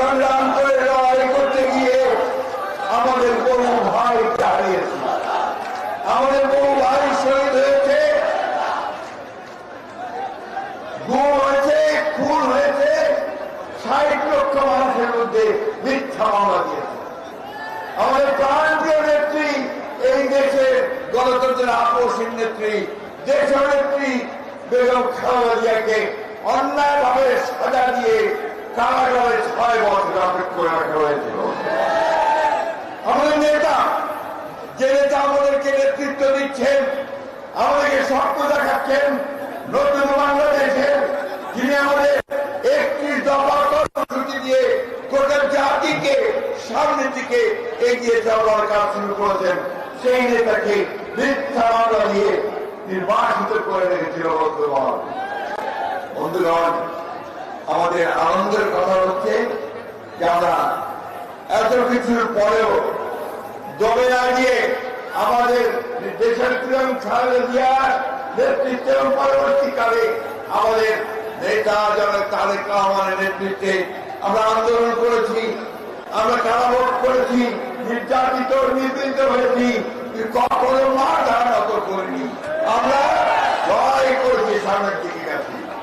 সংগ্রাম করে লড়াই করতে গিয়ে আমাদের বহু ভাইকে হারিয়েছি, আমাদের বহু ভাই শহীদ হয়েছে, গুম হয়েছে, খুন হয়েছে, 60 লক্ষ মানুষের মধ্যে মিথ্যা মামলা দিয়েছে। আমাদের প্রাণপ্রিয় নেত্রী, এই দেশের গণতন্ত্রের আপসহীন নেত্রী, দেশের নেত্রী বেগম খালেদা জিয়াকে অন্যায়ভাবে সাজা দিয়ে কারাগারে 6 বছর আটক করে রাখা হয়েছিল। আমাদের নেতা, যে নেতা আমাদেরকে নেতৃত্ব দিচ্ছেন, আমাদেরকে স্বপ্ন দেখাচ্ছেন নতুন বাংলাদেশের, যিনি আমাদের 31 দফা কর্মসূচি দিয়ে গোটা জাতিকে সামনের দিকে এগিয়ে যাওয়ার কাজ শুরু করেছেন, সেই নেতাকে মিথ্যা মামলা দিয়ে নির্বাসিত করে রেখেছিল। বন্ধুগণ, আমাদের আনন্দের কথা হচ্ছে যে আমরা এত কিছুর পরেও দমে না গিয়ে আমাদের দেশের প্রিয়ম খালেদা জিয়ার নেতৃত্বে এবং পরবর্তীকালে আমাদের নেতা জনাব তারেক রহমানের নেতৃত্বে আমরা আন্দোলন করেছি, আমরা কারাভোগ করেছি, নির্যাতিত নিপীড়িত